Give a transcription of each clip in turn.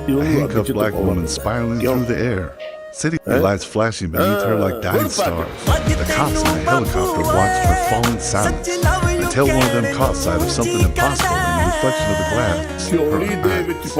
A handcuffed black woman spiraling through the air. City lights flashing beneath her like dying stars. The cops in a helicopter watched her fall in silence until one of them caught sight of something impossible in the reflection of the glass. Her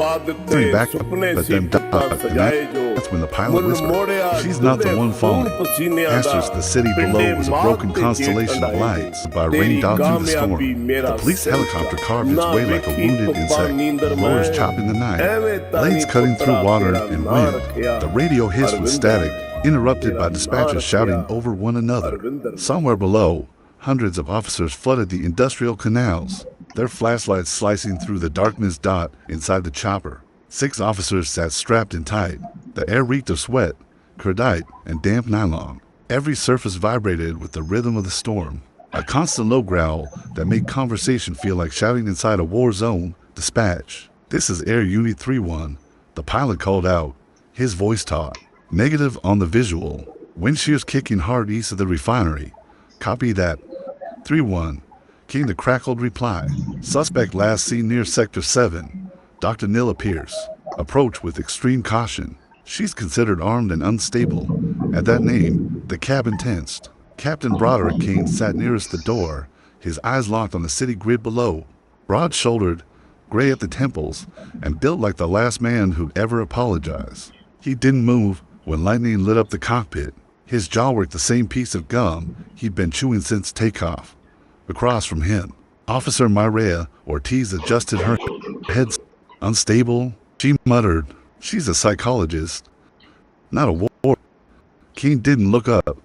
eyes turned back, but then died, and that's when the pilot whispered, "She's not the one falling." Past the city below was a broken constellation of lights by rained out through the storm. The police helicopter carved its way like a wounded insect, blowers chopping the night, blades cutting through water and wind. The radio hiss was static, interrupted by dispatchers shouting over one another. Somewhere below, hundreds of officers flooded the industrial canals, their flashlights slicing through the darkness dot inside the chopper. 6 officers sat strapped in tight. The air reeked of sweat, cordite, and damp nylon. Every surface vibrated with the rhythm of the storm. A constant low growl that made conversation feel like shouting inside a war zone. Dispatch. "This is Air Unit 3-1. The pilot called out, his voice taut. Negative on the visual. Wind shears kicking hard east of the refinery. Copy that. 3-1. Came the crackled reply. Suspect last seen near Sector 7. Dr. Nilla Pierce. Approach with extreme caution. She's considered armed and unstable." At that name, the cabin tensed. Captain Broderick Kane sat nearest the door, his eyes locked on the city grid below. Broad-shouldered, gray at the temples, and built like the last man who'd ever apologize. He didn't move when lightning lit up the cockpit. His jaw worked the same piece of gum he'd been chewing since takeoff. Across from him, Officer Mireya Ortiz adjusted her head. "Unstable," she muttered. "She's a psychologist, not a war." Kane didn't look up.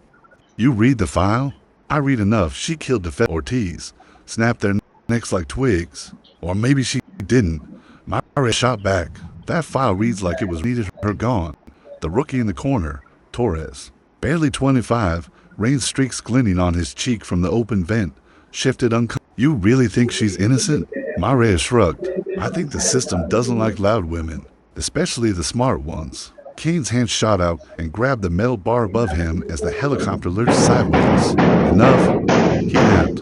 "You read the file?" "I read enough. She killed Defense Ortiz, snapped their necks like twigs." "Or maybe she didn't." Mireya shot back. "That file reads like it was needed her gone." The rookie in the corner, Torres, barely 25, rain streaks glinting on his cheek from the open vent, shifted "You really think she's innocent?" Mireya shrugged. "I think the system doesn't like loud women, especially the smart ones." Kane's hand shot out and grabbed the metal bar above him as the helicopter lurched sideways. "Enough," he snapped.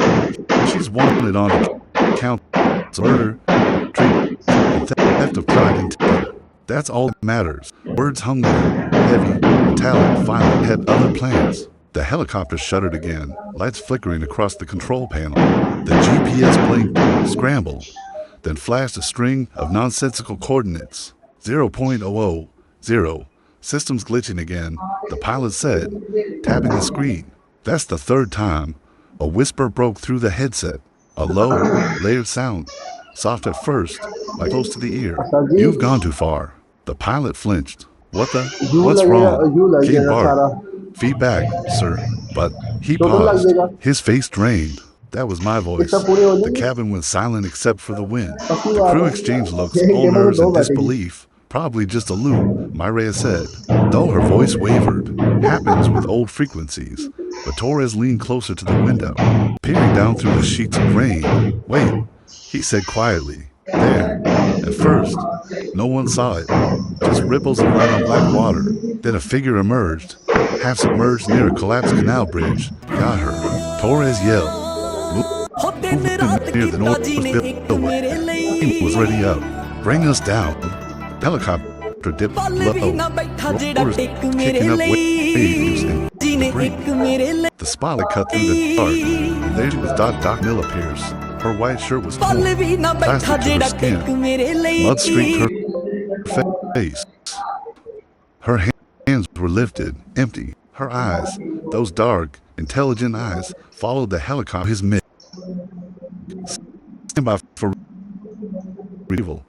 "She's wanted on count murder, treason, and theft of pride and terror. That's all that matters." Words hung there, heavy, metallic, final, had other plans. The helicopter shuddered again, lights flickering across the control panel. The GPS blinked, scrambled, then flashed a string of nonsensical coordinates. 0.000. Systems glitching again, the pilot said, tapping the screen. "That's the 3rd time." A whisper broke through the headset, a low, layered sound, soft at first, like close to the ear. "You've gone too far." The pilot flinched. What's wrong?" Kane barked. "Feedback, sir." But he paused, his face drained. "That was my voice." The cabin went silent except for the wind. The crew exchanged looks, all nerves and disbelief. "Probably just a loop," Mireya said, though her voice wavered. "Happens with old frequencies." But Torres leaned closer to the window, peering down through the sheets of rain. "Wait," he said quietly. "There." At first, no one saw it, just ripples of light on black water. Then a figure emerged, half submerged near a collapsed canal bridge. "Got her," Torres yelled. Moving near the north building. He was already up. "Bring us down." Helicopter dipped low, rotors kicking up waves and debris. The spotlight cut through the dark, and there was Doc Nilla Pierce. Her white shirt was torn, plastic to her skin. Mud streaked her face. Her hands were lifted, empty. Her eyes, those dark, intelligent eyes, followed the helicopter. His mid. Stand by for retrieval.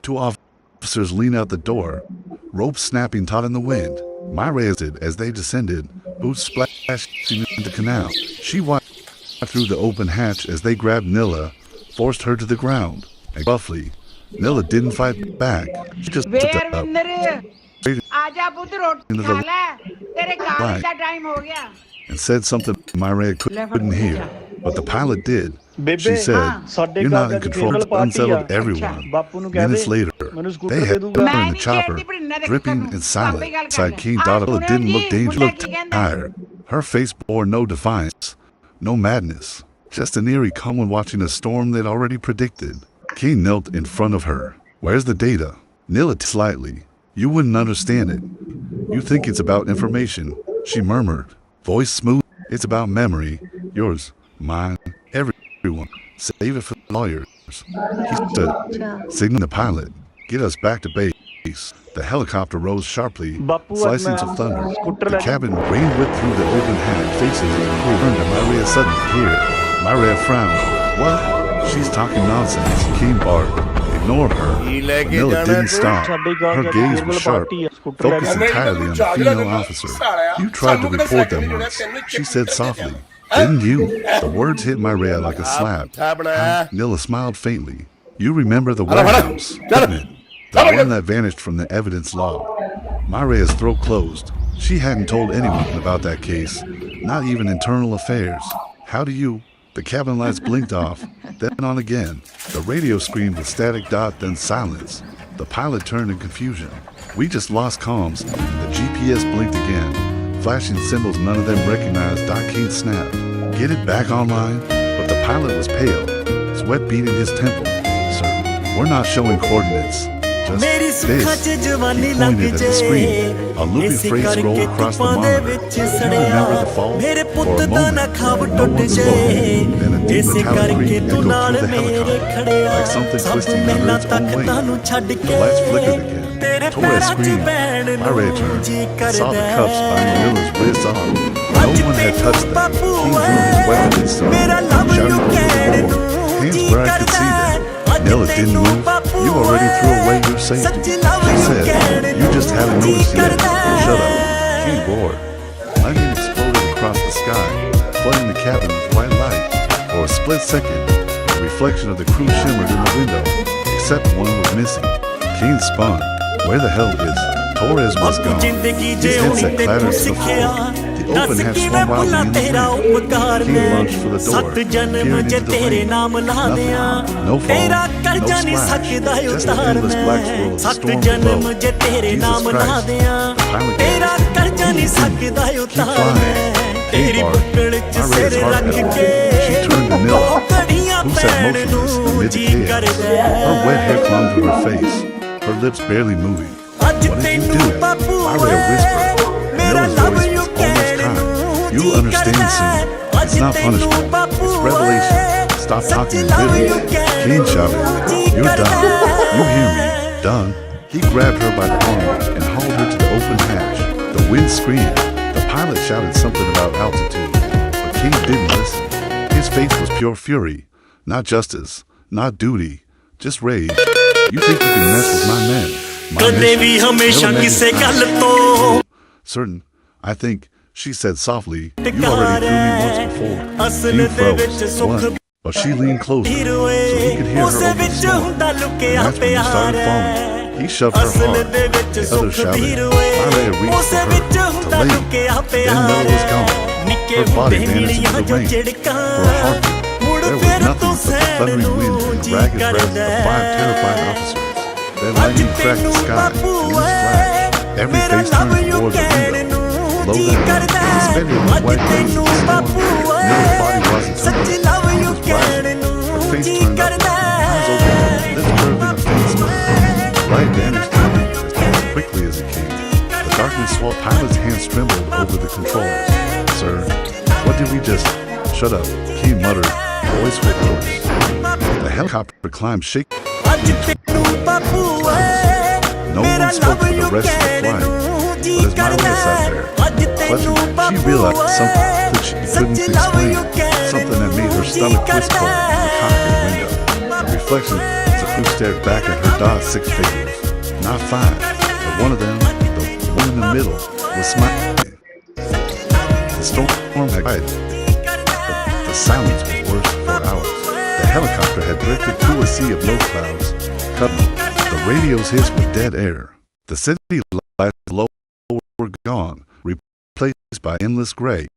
2 officers leaned out the door, ropes snapping taut in the wind. Mireya did as they descended, boots splashing into the canal. She watched through the open hatch as they grabbed Nilla, forced her to the ground. And roughly, Nilla didn't fight back. She just stood up, into the light, and said something Mireya couldn't hear, but the pilot did. She said, "You're not in control." It unsettled everyone. Minutes later, they had her in the chopper, dripping and silent. Inside King Dottle didn't look dangerous, she looked tired. Her face bore no defiance, no madness, just an eerie calm when watching a storm they'd already predicted. King knelt in front of her. "Where's the data?" Nilla slightly. You wouldn't understand it. You think it's about information, she murmured, voice smooth. It's about memory. Yours, mine, everyone. Save it for the lawyers. He stood, signaling the pilot. Get us back to base. The helicopter rose sharply, slicing to thunder. The cabin rain whipped through the open hatch. Faces of the crew turned to Maria suddenly. Here, Maria frowned. What? She's talking nonsense. Keem barked. Ignore her. Nilla didn't stop. Her gaze was sharp, focused entirely on the female officer. You tried to report them once, she said softly. Didn't you? The words hit Maria like a slap. Nilla smiled faintly. You remember the warehouse, didn't it? The one that vanished from the evidence log. Maria's throat closed. She hadn't told anyone about that case, not even internal affairs. How do you? The cabin lights blinked off, then on again. The radio screamed with static dot, then silence. The pilot turned in confusion. We just lost comms. The GPS blinked again, flashing symbols none of them recognized. King snapped. Get it back online? But the pilot was pale, sweat beading his temple. Sir, we're not showing coordinates. Just this. He pointed at the screen. A loopy phrase scrolled across the monitor. Do you remember the fall? For a moment, no one spoke. Then a deep metallic creak echoed through the helicopter, like something twisting under its own weight. The lights flickered again. Torres screamed. Maria turned, saw the cuffs behind Nilla's wrist arm. No one had touched them. King drew his weapon and started, shouting over the door. Hands where I could see them. Nilla didn't move. You already threw away your safety. She said, you just haven't noticed yet. Shut up. King roared. Lightning exploded across the sky, flooding the cabin with white light. For a split second, the reflection of the crew shimmered in the window, except one was missing. King spun. Where the hell is Torres was gone. His headset clattered to the floor. The open hatch swung wildly in the wind. King lunged for the door, peering into the rain. Nothing. No foam, no splash. Just an endless black swirl of the storm below. Jesus Christ. The pilot gasped. Keep flying. Hey, Bart. Maria's heart pounded. She turned to Nilla, who sat motionless amid the chaos. Her wet hair clung to her face, her lips barely moving. What did you do? Maria whispered. Nilla's voice was almost kind. You'll understand soon. It's not punishment. It's revelation. Stop talking in riddles. King shouted. You're done. You hear me? Done. He grabbed her by the arm and hauled her to the open hatch. The wind screamed. The pilot shouted something about altitude, but King didn't listen. His face was pure fury. Not justice. Not duty. Just rage. You think you can mess with my men? Certain, I think, she said softly, you already threw me once before. You froze, one, but she leaned closer, so he could hear her over the storm. And that's when you started falling. He shoved her hard. The others shouted. Maria reached for her, to lay. Then Nilla was gone. Her body vanished into the rain. For a heartbeat, there was nothing but the thundering wind and the ragged breath of 5 terrified officers. Then lightning cracked the sky, and in its flash, every face turned toward the window. Low down, suspended in the white rays of the storm, Nilla's body wasn't turned. He was rising, her face turned up, eyes open, lips curved in a faint smile. Light vanished as quickly as it came. The darkness swallowed. Pilot's hands trembled over the controls. Sir, what did we just... Shut up, he muttered, voice with hoarse. The helicopter climbed shaky. No one spoke for the rest of the flight, but as Maria sat there, clutching, she realized something that she couldn't explain, something that made her stomach twist cold in the cockpit window. The reflection as the crew stared back at her dot's 6 figures. Not 5, but one of them, the one in the middle, was smiling. The storm had quieted, but the silence was worse for hours. The helicopter had drifted through a sea of low clouds, the radio's hiss with dead air. The city lights below were gone, replaced by endless gray.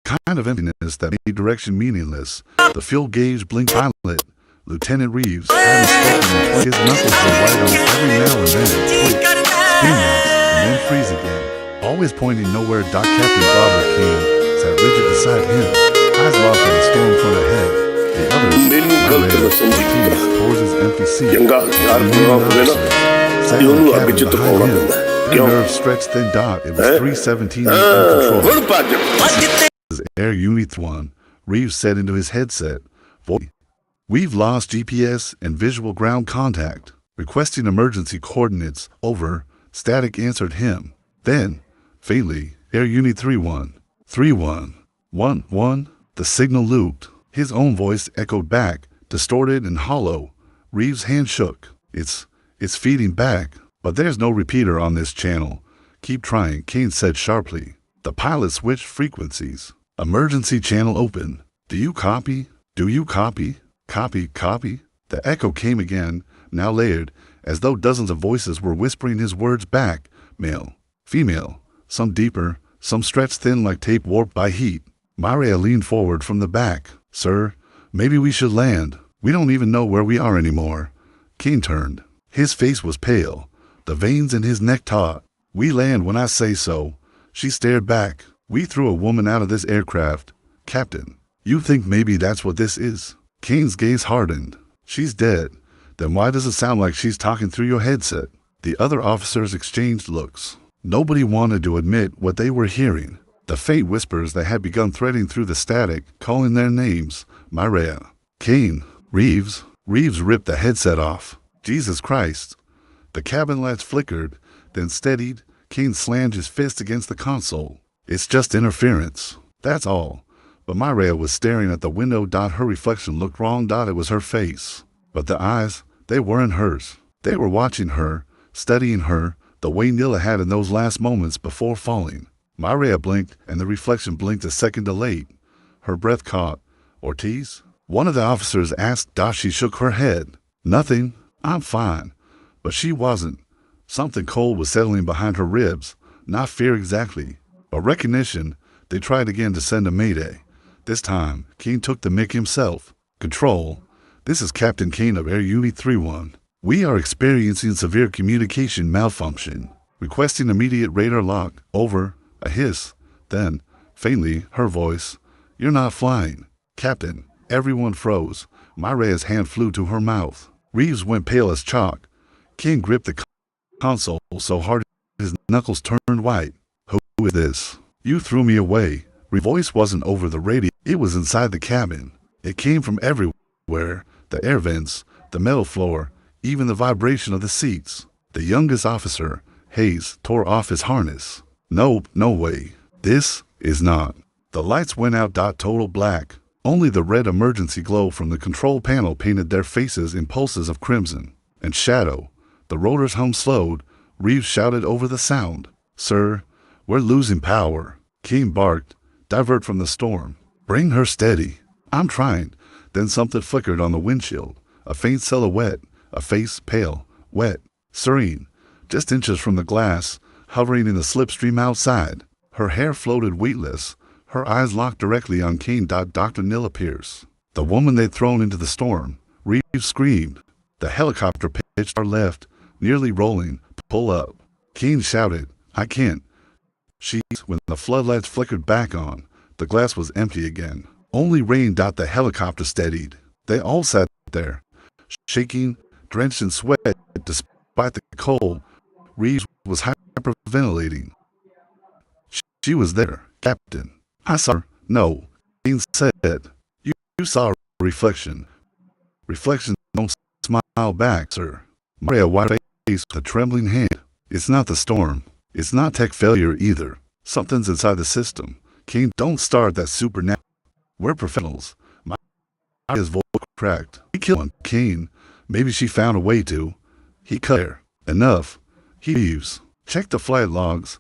Kind of emptiness that made direction meaningless. The fuel gauge blinked violet. Lieutenant Reeves hadn't spoken. His knuckles were white on every now and then. Spin once, and then freeze again. Always pointing nowhere, Doc Captain Bobber King sat rigid beside him, eyes locked on the storm front ahead. The others, towards his empty seat. sat in the cabin behind him. Their nerves stretched thin. It was 3:17 uncontrolled. Air Unit 1, Reeves said into his headset. We've lost GPS and visual ground contact. Requesting emergency coordinates. Over. Static answered him. Then, faintly, Air Unit 3-1. 3-1. 1-1. The signal looped. His own voice echoed back, distorted and hollow. Reeves' hand shook. It's feeding back. But there's no repeater on this channel. Keep trying, Kane said sharply. The pilot switched frequencies. Emergency channel open. Do you copy? Do you copy? Copy, copy. The echo came again, now layered, as though dozens of voices were whispering his words back. Male, female, some deeper, some stretched thin like tape warped by heat. Maria leaned forward from the back. Sir, maybe we should land. We don't even know where we are anymore. Kane turned. His face was pale, the veins in his neck taut. We land when I say so. She stared back. We threw a woman out of this aircraft. Captain, you think maybe that's what this is? Kane's gaze hardened. She's dead. Then why does it sound like she's talking through your headset? The other officers exchanged looks. Nobody wanted to admit what they were hearing. The faint whispers that had begun threading through the static, calling their names. Maria. Kane. Reeves. Reeves ripped the headset off. Jesus Christ. The cabin lights flickered, then steadied. Kane slammed his fist against the console. It's just interference. That's all. But Maria was staring at the window. Her reflection looked wrong. It was her face. But the eyes, they weren't hers. They were watching her, studying her, the way Nila had in those last moments before falling. Maria blinked, and the reflection blinked a second delayed. Her breath caught. Ortiz? One of the officers asked. She shook her head. Nothing. I'm fine. But she wasn't. Something cold was settling behind her ribs. Not fear exactly, but recognition. They tried again to send a mayday. This time, Kane took the mic himself. Control. This is Captain Kane of Air Unit 3-1. We are experiencing severe communication malfunction. Requesting immediate radar lock. Over. A hiss. Then, faintly, her voice. You're not flying. Captain. Everyone froze. Maria's hand flew to her mouth. Reeves went pale as chalk. Kane gripped the console so hard his knuckles turned white. Who is this? You threw me away. Reeves' voice wasn't over the radio. It was inside the cabin. It came from everywhere. The air vents, the metal floor, even the vibration of the seats. The youngest officer, Hayes, tore off his harness. Nope, no way. This is not. The lights went out. Total black. Only the red emergency glow from the control panel painted their faces in pulses of crimson and shadow. The rotor's hum slowed. Reeves shouted over the sound. Sir, we're losing power. Kane barked. Divert from the storm. Bring her steady. I'm trying. Then something flickered on the windshield. A faint silhouette. A face pale, wet, serene. Just inches from the glass, hovering in the slipstream outside. Her hair floated weightless. Her eyes locked directly on Kane. Dr. Nila Pierce. The woman they'd thrown into the storm. Reeves screamed. The helicopter pitched our left, nearly rolling. Pull up. Kane shouted. I can't. When the floodlights flickered back on, the glass was empty again. Only rain. The helicopter steadied. They all sat there, shaking, drenched in sweat despite the cold. Reeves was hyperventilating. She was there, Captain. I saw her. No, Kane said. You saw a reflection. Reflections don't smile back, sir. Maria wiped her face with a trembling hand. It's not the storm. It's not tech failure either. Something's inside the system. Kane, don't start that supernatural. We're professionals. Maria's voice cracked. We killed one. Kane, maybe she found a way to. He cut her. Enough. He leaves. Check the flight logs.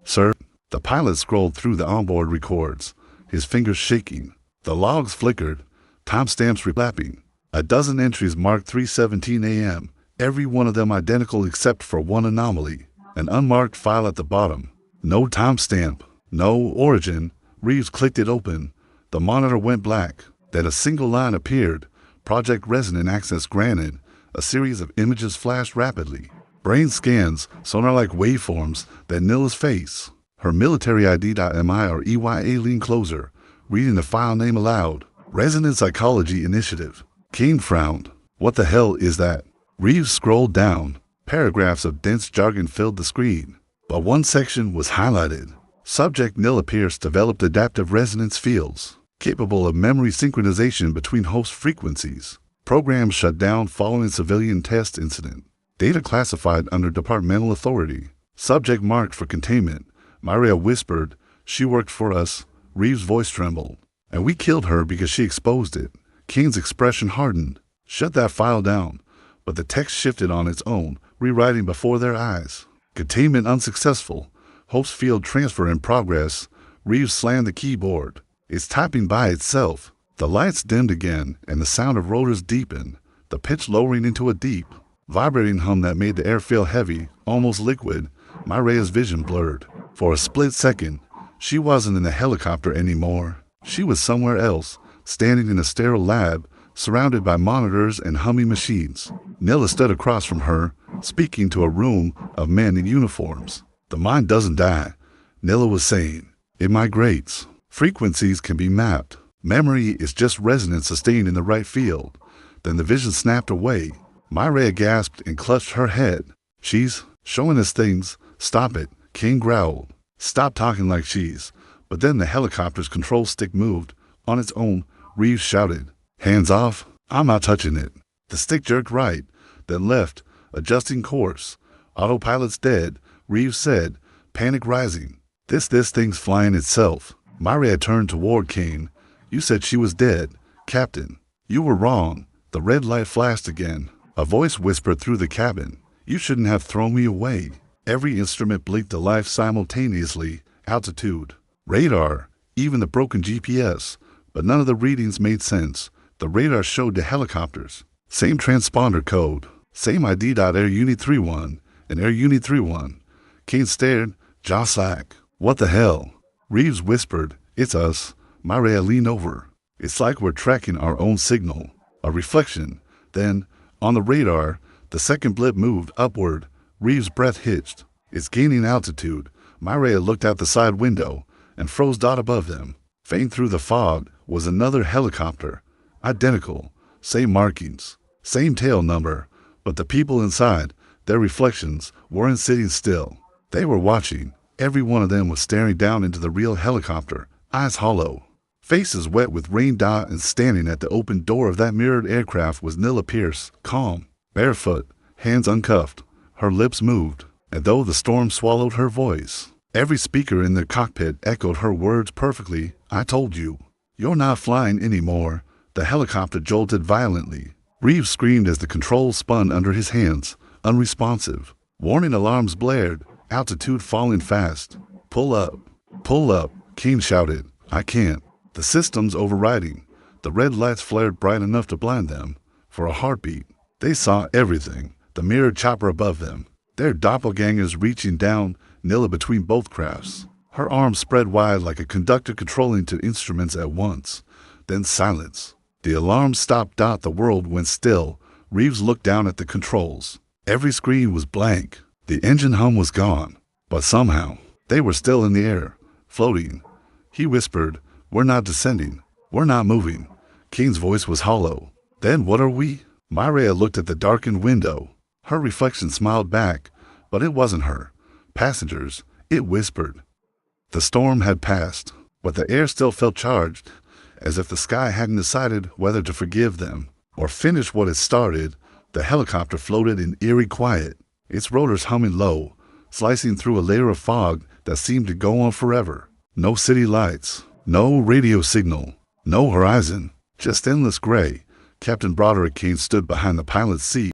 Sir, the pilot scrolled through the onboard records, his fingers shaking. The logs flickered, timestamps reflapping. A dozen entries marked 3:17 a.m., every one of them identical except for one anomaly. An unmarked file at the bottom. No timestamp. No origin. Reeves clicked it open. The monitor went black. Then a single line appeared. Project Resonant Access granted. A series of images flashed rapidly. Brain scans, sonar-like waveforms, then Nila's face. Her military ID.MI or EYA leaned closer, reading the file name aloud. Resonant Psychology Initiative. Kane frowned. What the hell is that? Reeves scrolled down. Paragraphs of dense jargon filled the screen, but one section was highlighted. Subject Nilla Pierce developed adaptive resonance fields, capable of memory synchronization between host frequencies. Programs shut down following civilian test incident. Data classified under departmental authority. Subject marked for containment. Maria whispered, "She worked for us." Reeves' voice trembled. "And we killed her because she exposed it." Kane's expression hardened. "Shut that file down." But the text shifted on its own, rewriting before their eyes. Containment unsuccessful. Hope's field transfer in progress. Reeves slammed the keyboard. It's typing by itself. The lights dimmed again, and the sound of rotors deepened, the pitch lowering into a deep, vibrating hum that made the air feel heavy, almost liquid. Maria's vision blurred. For a split second, she wasn't in the helicopter anymore. She was somewhere else, standing in a sterile lab, surrounded by monitors and humming machines. Nilla stood across from her, speaking to a room of men in uniforms. "The mind doesn't die," Nilla was saying. "It migrates. Frequencies can be mapped. Memory is just resonance sustained in the right field." Then the vision snapped away. Myra gasped and clutched her head. "She's showing us things." "Stop it," King growled. "Stop talking like she's." But then the helicopter's control stick moved. On its own, Reeves shouted, "Hands off, I'm not touching it." The stick jerked right, then left, adjusting course. "Autopilot's dead," Reeves said, panic rising. This thing's flying itself." Myra turned toward Kane. "You said she was dead, Captain." "You were wrong." The red light flashed again. A voice whispered through the cabin. "You shouldn't have thrown me away." Every instrument blinked to life simultaneously. Altitude, radar, even the broken GPS. But none of the readings made sense. The radar showed the helicopters. Same transponder code. Same ID. Air Unit 31 and Air Unit 31. Kane stared, jaw slack. "What the hell?" Reeves whispered, "It's us." Myra leaned over. "It's like we're tracking our own signal." A reflection. Then, on the radar, the second blip moved upward. Reeves' breath hitched. "It's gaining altitude." Myra looked out the side window and froze dot above them. Faint through the fog was another helicopter. Identical. Same markings. Same tail number. But the people inside, their reflections, weren't sitting still. They were watching. Every one of them was staring down into the real helicopter, eyes hollow, faces wet with rain. And standing at the open door of that mirrored aircraft was Nilla Pierce, calm, barefoot, hands uncuffed. Her lips moved, and though the storm swallowed her voice, every speaker in the cockpit echoed her words perfectly. "I told you. You're not flying anymore." The helicopter jolted violently. Reeves screamed as the controls spun under his hands, unresponsive. Warning alarms blared, altitude falling fast. "Pull up, pull up," Kane shouted. "I can't." The system's overriding. The red lights flared bright enough to blind them. For a heartbeat, they saw everything. The mirrored chopper above them. Their doppelgangers reaching down, Nilla between both crafts. Her arms spread wide like a conductor controlling two instruments at once. Then silence. The alarm stopped. The world went still. Reeves looked down at the controls. Every screen was blank. The engine hum was gone. But somehow, they were still in the air, floating. He whispered, "We're not descending. We're not moving." Kane's voice was hollow. "Then what are we?" Myra looked at the darkened window. Her reflection smiled back, but it wasn't her. "Passengers," it whispered. The storm had passed, but the air still felt charged, as if the sky hadn't decided whether to forgive them or finish what it started. The helicopter floated in eerie quiet, its rotors humming low, slicing through a layer of fog that seemed to go on forever. No city lights, no radio signal, no horizon, just endless gray. Captain Broderick Kane stood behind the pilot's seat,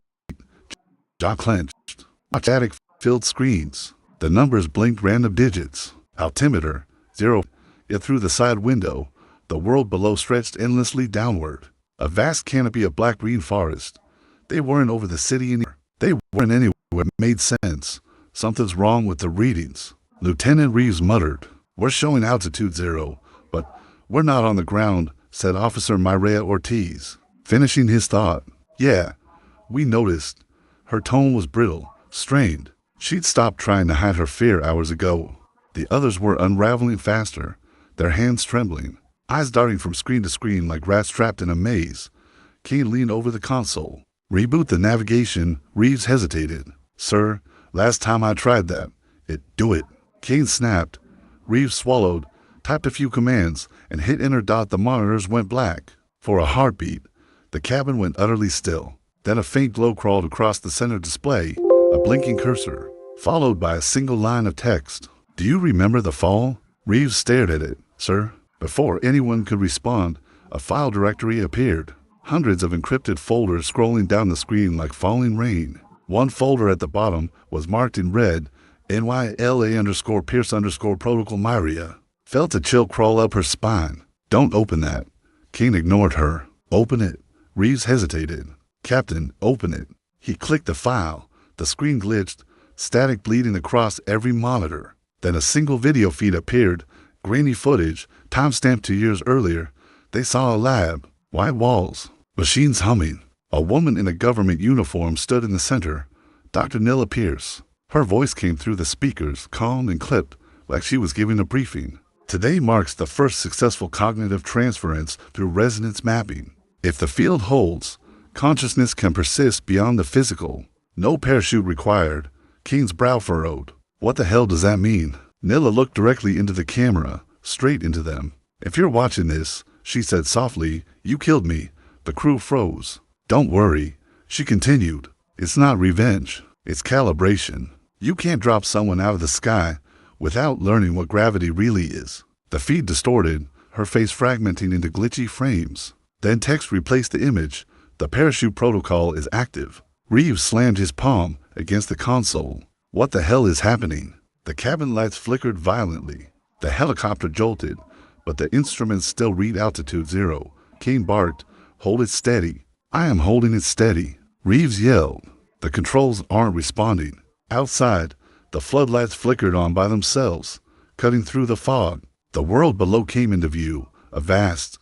jaw clenched. Attic-filled screens. The numbers blinked random digits. Altimeter, 0. Yet through the side window, the world below stretched endlessly downward. A vast canopy of black-green forest. They weren't over the city anymore. They weren't anywhere. It made sense. Something's wrong with the readings. Lieutenant Reeves muttered, "We're showing altitude 0, but we're not on the ground," said Officer Myra Ortiz, finishing his thought. "Yeah, we noticed." Her tone was brittle, strained. She'd stopped trying to hide her fear hours ago. The others were unraveling faster, their hands trembling, eyes darting from screen to screen like rats trapped in a maze. Kane leaned over the console. "Reboot the navigation." Reeves hesitated. Sir, last time I tried that. Do it. Kane snapped. Reeves swallowed, typed a few commands, and hit enter. The monitors went black. For a heartbeat, the cabin went utterly still. Then a faint glow crawled across the center display, a blinking cursor, followed by a single line of text. Do you remember the fall? Reeves stared at it. Sir, before anyone could respond, a file directory appeared. Hundreds of encrypted folders scrolling down the screen like falling rain. One folder at the bottom was marked in red, NYLA_Pierce_Protocol Myria. Felt a chill crawl up her spine. Don't open that. Kane ignored her. Open it. Reeves hesitated. Captain, open it. He clicked the file. The screen glitched, static bleeding across every monitor. Then a single video feed appeared, grainy footage, time-stamped 2 years earlier. They saw a lab, white walls, machines humming. A woman in a government uniform stood in the center, Dr. Nilla Pierce. Her voice came through the speakers, calm and clipped, like she was giving a briefing. Today marks the first successful cognitive transference through resonance mapping. If the field holds, consciousness can persist beyond the physical. No parachute required. Kane's brow furrowed. What the hell does that mean? Nilla looked directly into the camera, straight into them. If you're watching this, she said softly, you killed me. The crew froze. Don't worry, she continued. It's not revenge. It's calibration. You can't drop someone out of the sky without learning what gravity really is. The feed distorted, her face fragmenting into glitchy frames. Then text replaced the image. The parachute protocol is active. Reeves slammed his palm against the console. What the hell is happening? The cabin lights flickered violently. The helicopter jolted, but the instruments still read altitude 0. Kane barked, hold it steady. I am holding it steady. Reeves yelled. The controls aren't responding. Outside, the floodlights flickered on by themselves, cutting through the fog. The world below came into view, a vast,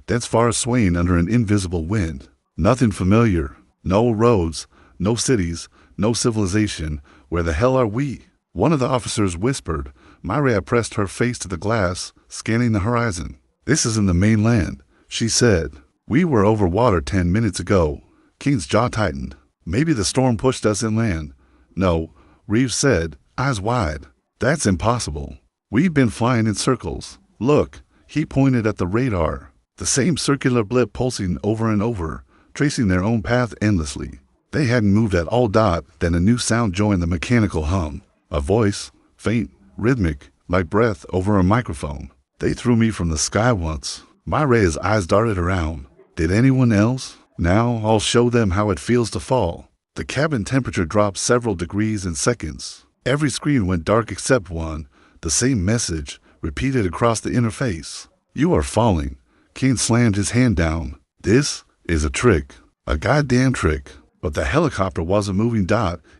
dense forest swaying under an invisible wind. Nothing familiar. No roads, no cities, no civilization. Where the hell are we? One of the officers whispered. Myria pressed her face to the glass, scanning the horizon. This isn't the mainland, she said. We were over water 10 minutes ago. Kane's jaw tightened. Maybe the storm pushed us inland. No, Reeves said, eyes wide. That's impossible. We've been flying in circles. Look, he pointed at the radar. The same circular blip pulsing over and over, tracing their own path endlessly. They hadn't moved at all. Then a new sound joined the mechanical hum. A voice, faint, rhythmic, like breath over a microphone. They threw me from the sky once. Myria's eyes darted around. Did anyone else? Now I'll show them how it feels to fall. The cabin temperature dropped several degrees in seconds. Every screen went dark except one, the same message, repeated across the interface. You are falling. Kane slammed his hand down. This is a trick. A goddamn trick. But the helicopter wasn't moving.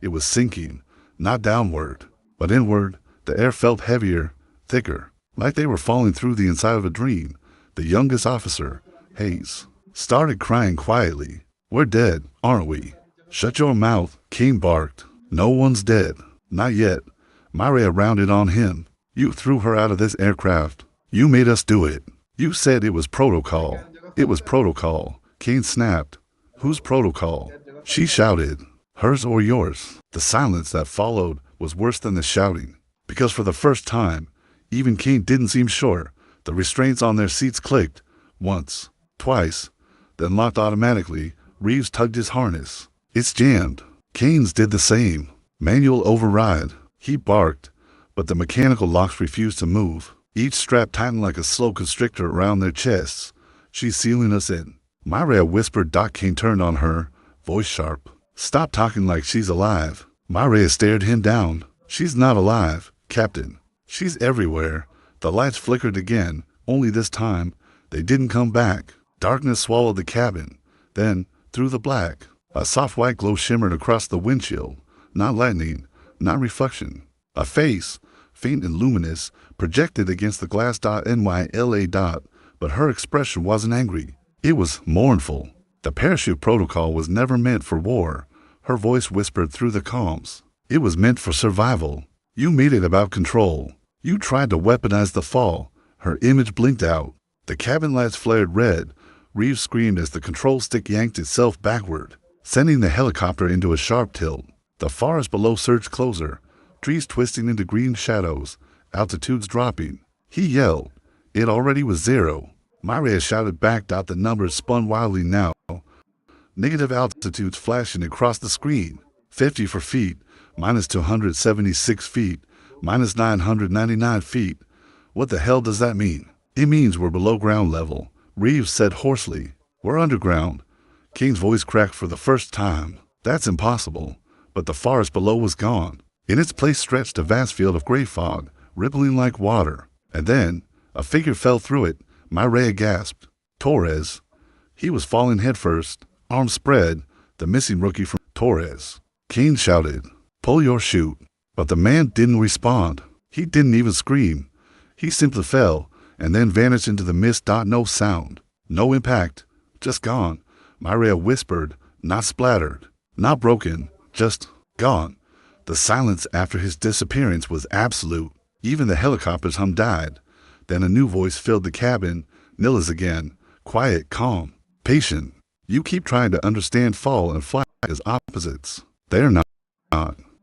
It was sinking, not downward, but inward. The air felt heavier, thicker, like they were falling through the inside of a dream. The youngest officer, Hayes, started crying quietly. We're dead, aren't we? Shut your mouth, Kane barked. No one's dead. Not yet. Myria rounded on him. You threw her out of this aircraft. You made us do it. You said it was protocol. It was protocol. Kane snapped. Whose protocol? She shouted. Hers or yours? The silence that followed was worse than the shouting. Because for the first time, even Kane didn't seem sure. The restraints on their seats clicked. Once. Twice. Then locked automatically. Reeves tugged his harness. It's jammed. Kane's did the same. Manual override. He barked, but the mechanical locks refused to move. Each strap tightened like a slow constrictor around their chests. She's sealing us in. Myria whispered. Kane turned on her, voice sharp. Stop talking like she's alive. Myria stared him down. She's not alive, Captain. She's everywhere. The lights flickered again, only this time, they didn't come back. Darkness swallowed the cabin. Then, through the black, a soft white glow shimmered across the windshield. Not lightning, not reflection. A face, faint and luminous, projected against the glass. NYLA. But her expression wasn't angry. It was mournful. The parachute protocol was never meant for war. Her voice whispered through the comms. It was meant for survival. You made it about control. You tried to weaponize the fall. Her image blinked out. The cabin lights flared red. Reeves screamed as the control stick yanked itself backward, sending the helicopter into a sharp tilt. The forest below surged closer, trees twisting into green shadows, altitudes dropping. He yelled. It already was 0. Maria shouted back. The numbers spun wildly now. Negative altitudes flashing across the screen. 50 for feet, minus 276 feet, minus 999 feet. What the hell does that mean? It means we're below ground level, Reeves said hoarsely. We're underground. Kane's voice cracked for the first time. That's impossible. But the forest below was gone. In its place stretched a vast field of gray fog, rippling like water. And then, a figure fell through it. Maria gasped. Torres. He was falling headfirst, arms spread, the missing rookie from Torres. Kane shouted, "Pull your chute." But the man didn't respond. He didn't even scream. He simply fell, and then vanished into the mist. No sound. No impact. Just gone. Maria whispered, not splattered, not broken, just gone. The silence after his disappearance was absolute. Even the helicopter's hum died. Then a new voice filled the cabin, Nilla's again, quiet, calm, patient. You keep trying to understand fall and fly as opposites. They're not.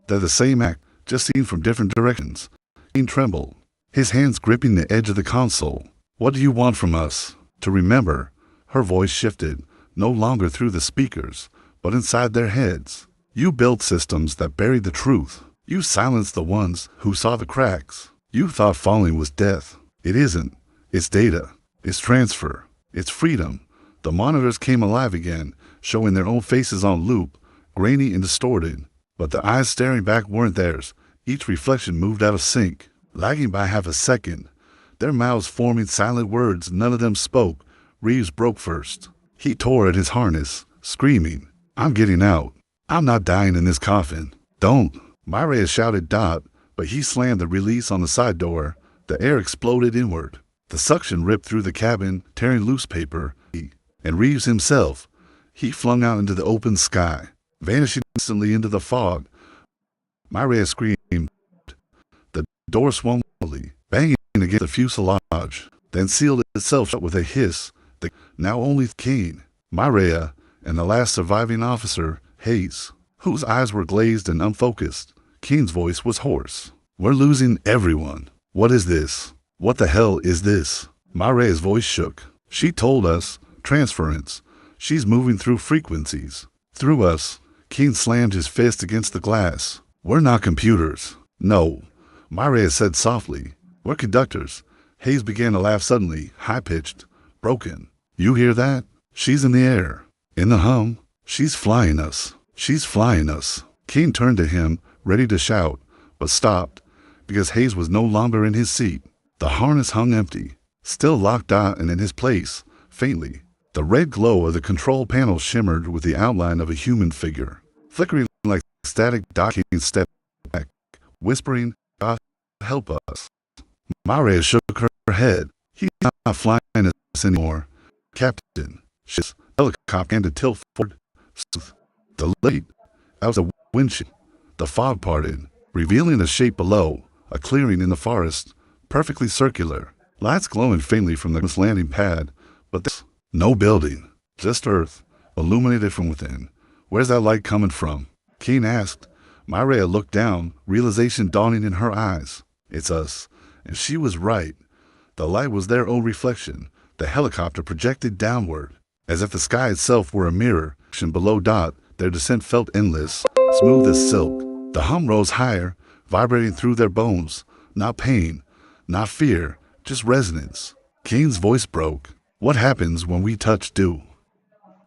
They're the same act, just seen from different directions. Kane trembled, his hands gripping the edge of the console. What do you want from us? To remember. Her voice shifted, no longer through the speakers, but inside their heads. You built systems that buried the truth. You silenced the ones who saw the cracks. You thought falling was death. It isn't. It's data. It's transfer. It's freedom. The monitors came alive again, showing their own faces on loop, grainy and distorted. But the eyes staring back weren't theirs. Each reflection moved out of sync, lagging by half a second. Their mouths forming silent words. None of them spoke. Reeves broke first. He tore at his harness, screaming, "I'm getting out. I'm not dying in this coffin." "Don't." Maria shouted. But he slammed the release on the side door. The air exploded inward. The suction ripped through the cabin, tearing loose paper. And Reeves himself, he flung out into the open sky, vanishing instantly into the fog. Maria screamed. The door swung slowly, banging against the fuselage, then sealed itself shut with a hiss. Now only Kane, Maria, and the last surviving officer, Hayes, whose eyes were glazed and unfocused. Kane's voice was hoarse. "We're losing everyone. What is this? What the hell is this?" Maria's voice shook. "She told us. Transference. She's moving through frequencies. Through us." Kane slammed his fist against the glass. "We're not computers." "No," Maria said softly. "We're conductors." Hayes began to laugh suddenly, high-pitched, broken. "You hear that? She's in the air. In the hum. She's flying us. She's flying us." Kane turned to him, ready to shout, but stopped, because Hayes was no longer in his seat. The harness hung empty, still locked and in his place, faintly. The red glow of the control panel shimmered with the outline of a human figure, flickering like static. Kane stepped back, whispering, "God help us." Maria shook her head. "He's not flying us anymore. Captain." His helicopter handed tilt forward. Delayed. Out of the windshield. The fog parted, revealing a shape below, a clearing in the forest, perfectly circular. Lights glowing faintly from the landing pad, but there's no building, just earth, illuminated from within. "Where's that light coming from?" Kane asked. Maria looked down, realization dawning in her eyes. "It's us." And she was right. The light was their own reflection, the helicopter projected downward, as if the sky itself were a mirror. And below their descent felt endless, smooth as silk. The hum rose higher, vibrating through their bones. Not pain, not fear, just resonance. Kane's voice broke. "What happens when we touch dew?"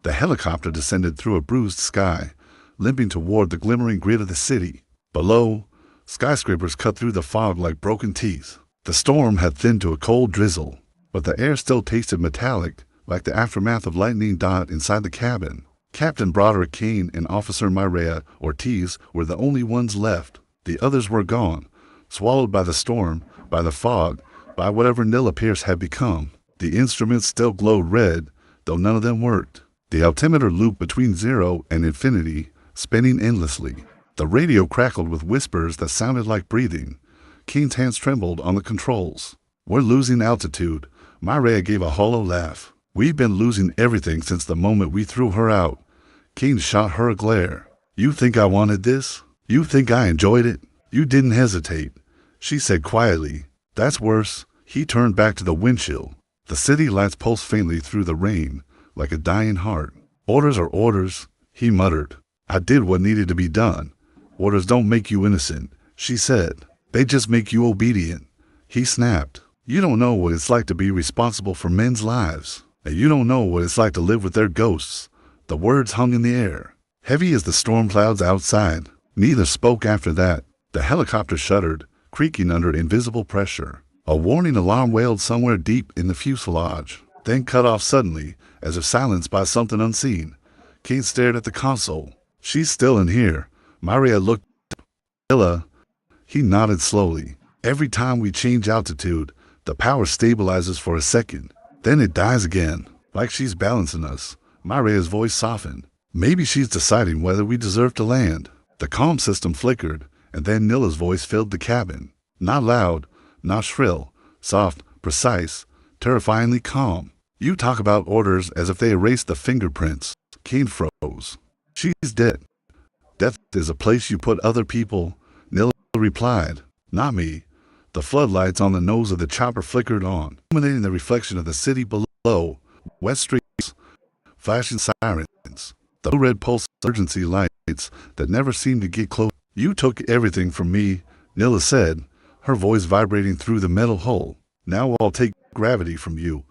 The helicopter descended through a bruised sky, limping toward the glimmering grid of the city. Below, skyscrapers cut through the fog like broken teeth. The storm had thinned to a cold drizzle, but the air still tasted metallic, like the aftermath of lightning. Inside the cabin, Captain Broderick Kane and Officer Maria Ortiz were the only ones left. The others were gone, swallowed by the storm, by the fog, by whatever Nilla Pierce had become. The instruments still glowed red, though none of them worked. The altimeter looped between 0 and infinity, spinning endlessly. The radio crackled with whispers that sounded like breathing. Kane's hands trembled on the controls. "We're losing altitude." Maria gave a hollow laugh. "We've been losing everything since the moment we threw her out." Kane shot her a glare. "You think I wanted this? You think I enjoyed it? You didn't hesitate, she said quietly. That's worse. He turned back to the windshield. The city lights pulsed faintly through the rain, like a dying heart. Orders are orders, he muttered. I did what needed to be done. Orders don't make you innocent, she said. They just make you obedient. He snapped. You don't know what it's like to be responsible for men's lives. And you don't know what it's like to live with their ghosts. The words hung in the air, heavy as the storm clouds outside. Neither spoke after that. The helicopter shuddered, creaking under invisible pressure. A warning alarm wailed somewhere deep in the fuselage, then cut off suddenly, as if silenced by something unseen. Kate stared at the console. She's still in here. Maria looked at Illa. He nodded slowly. Every time we change altitude, the power stabilizes for a second. Then it dies again, like she's balancing us. Maria's voice softened. Maybe she's deciding whether we deserve to land. The comm system flickered, and then Nilla's voice filled the cabin. Not loud, not shrill, soft, precise, terrifyingly calm. You talk about orders as if they erased the fingerprints. Kane froze. She's dead. Death is a place you put other people, Nilla replied. Not me. The floodlights on the nose of the chopper flickered on, illuminating the reflection of the city below. Wet streets, flashing sirens, the blue-red pulse urgency lights that never seemed to get close. You took everything from me, Nilla said, her voice vibrating through the metal hull. Now I'll take gravity from you.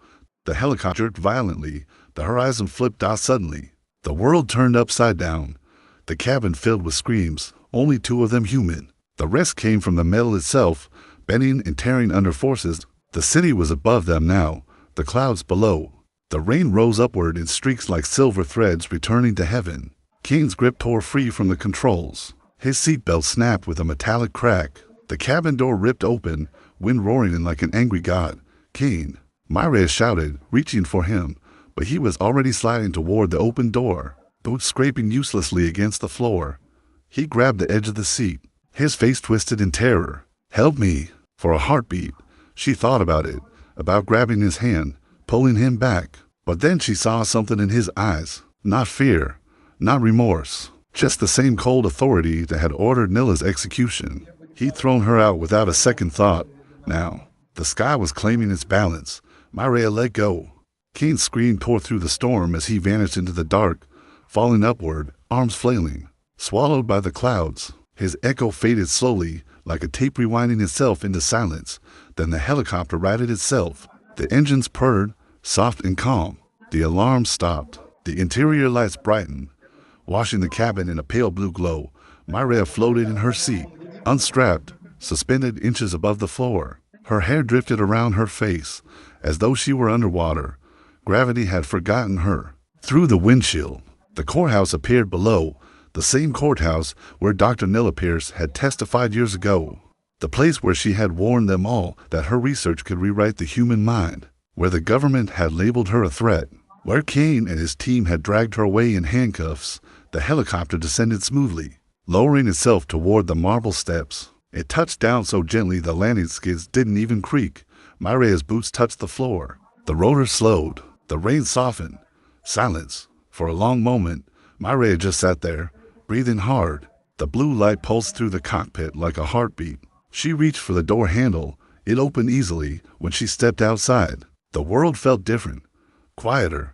The helicopter jerked violently. The horizon flipped out suddenly. The world turned upside down. The cabin filled with screams, only two of them human. The rest came from the metal itself, bending and tearing under forces. The city was above them now, the clouds below. The rain rose upward in streaks like silver threads returning to heaven. Kane's grip tore free from the controls. His seatbelt snapped with a metallic crack. The cabin door ripped open, wind roaring in like an angry god. Kane, Maria shouted, reaching for him, but he was already sliding toward the open door, boots scraping uselessly against the floor. He grabbed the edge of the seat, his face twisted in terror. Help me. For a heartbeat, she thought about it, about grabbing his hand, pulling him back. But then she saw something in his eyes. Not fear, not remorse, just the same cold authority that had ordered Nilla's execution. He'd thrown her out without a second thought. Now, the sky was claiming its balance. Maria let go. Kane's scream tore through the storm as he vanished into the dark, falling upward, arms flailing. Swallowed by the clouds, his echo faded slowly, like a tape rewinding itself into silence. Then the helicopter righted itself. The engines purred, soft and calm. The alarm stopped. The interior lights brightened, washing the cabin in a pale blue glow. Maria floated in her seat, unstrapped, suspended inches above the floor. Her hair drifted around her face, as though she were underwater. Gravity had forgotten her. Through the windshield, the courthouse appeared below, the same courthouse where Dr. Nilla Pierce had testified years ago. The place where she had warned them all that her research could rewrite the human mind, where the government had labeled her a threat, where Kane and his team had dragged her away in handcuffs. The helicopter descended smoothly, lowering itself toward the marble steps. It touched down so gently the landing skids didn't even creak. Maria's boots touched the floor. The rotor slowed. The rain softened. Silence. For a long moment, Maria just sat there, breathing hard. The blue light pulsed through the cockpit like a heartbeat. She reached for the door handle. It opened easily when she stepped outside. The world felt different, quieter,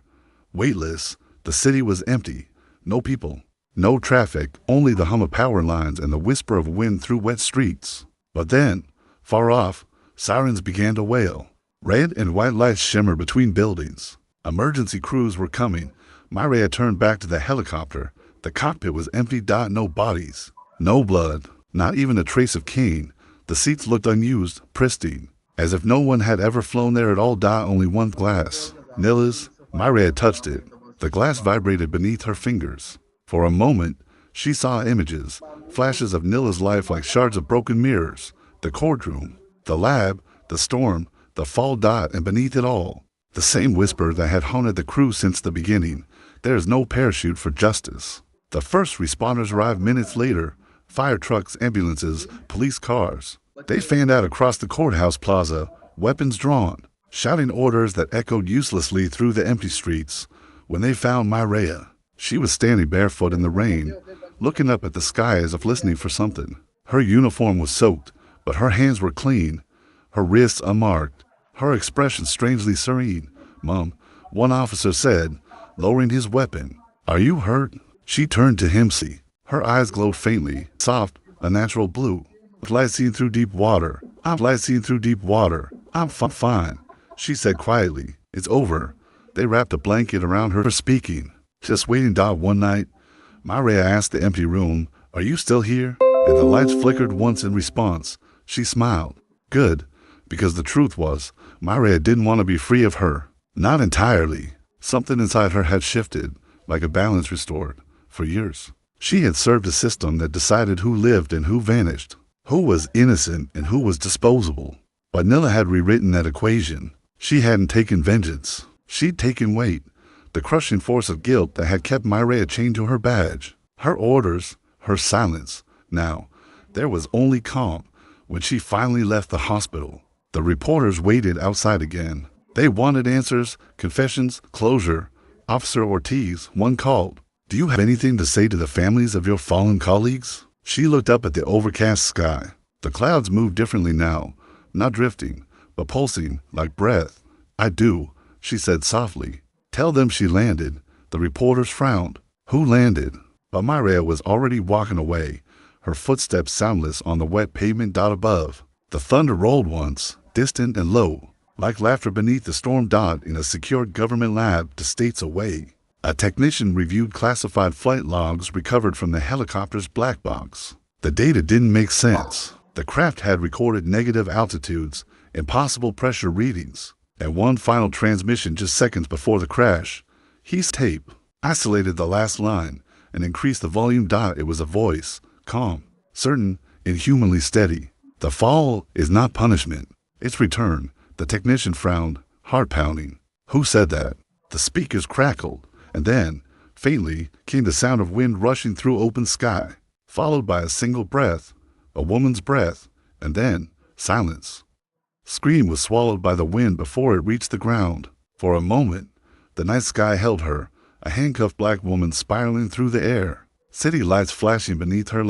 weightless. The city was empty. No people, no traffic, only the hum of power lines and the whisper of wind through wet streets. But then, far off, sirens began to wail. Red and white lights shimmered between buildings. Emergency crews were coming. Maria turned back to the helicopter. The cockpit was empty. No bodies, no blood, not even a trace of Kane. The seats looked unused, pristine, as if no one had ever flown there at all. Only one glass. Nilla's. Maria touched it. The glass vibrated beneath her fingers. For a moment, she saw images, flashes of Nilla's life like shards of broken mirrors. The courtroom, the lab, the storm, the fall. And beneath it all, the same whisper that had haunted the crew since the beginning. There is no parachute for justice. The first responders arrived minutes later. Fire trucks, ambulances, police cars. They fanned out across the courthouse plaza, weapons drawn, shouting orders that echoed uselessly through the empty streets. When they found Maria, she was standing barefoot in the rain, looking up at the sky as if listening for something. Her uniform was soaked, but her hands were clean, her wrists unmarked, her expression strangely serene. "Mom," one officer said, lowering his weapon. "Are you hurt?" She turned to him. Her eyes glowed faintly, soft, a natural blue. "Light seen through deep water. I'm light seen through deep water. I'm fine," she said quietly. "It's over." They wrapped a blanket around her speaking. "Just waiting, Doc." One night, Maria asked the empty room, "Are you still here?" And the lights flickered once in response. She smiled. Good, because the truth was, Maria didn't want to be free of her. Not entirely. Something inside her had shifted, like a balance restored. For years, she had served a system that decided who lived and who vanished, who was innocent and who was disposable. But Nilla had rewritten that equation. She hadn't taken vengeance. She'd taken weight, the crushing force of guilt that had kept Maria chained to her badge. Her orders, her silence. Now, there was only calm when she finally left the hospital. The reporters waited outside again. They wanted answers, confessions, closure. Officer Ortiz, one called. "Do you have anything to say to the families of your fallen colleagues?" She looked up at the overcast sky. The clouds moved differently now, not drifting, but pulsing like breath. "I do," she said softly. "Tell them she landed." The reporters frowned. Who landed? But Maria was already walking away, her footsteps soundless on the wet pavement above. The thunder rolled once, distant and low, like laughter beneath the storm in a secured government lab to states away. A technician reviewed classified flight logs recovered from the helicopter's black box. The data didn't make sense. The craft had recorded negative altitudes, impossible pressure readings, and one final transmission just seconds before the crash. He's tape, isolated the last line, and increased the volume. It was a voice, calm, certain, inhumanly steady. "The fall is not punishment, it's return." The technician frowned, heart pounding. "Who said that?" The speakers crackled, and then, faintly, came the sound of wind rushing through open sky, followed by a single breath, a woman's breath, and then silence. Scream was swallowed by the wind before it reached the ground. For a moment, the night sky held her, a handcuffed black woman spiraling through the air, city lights flashing beneath her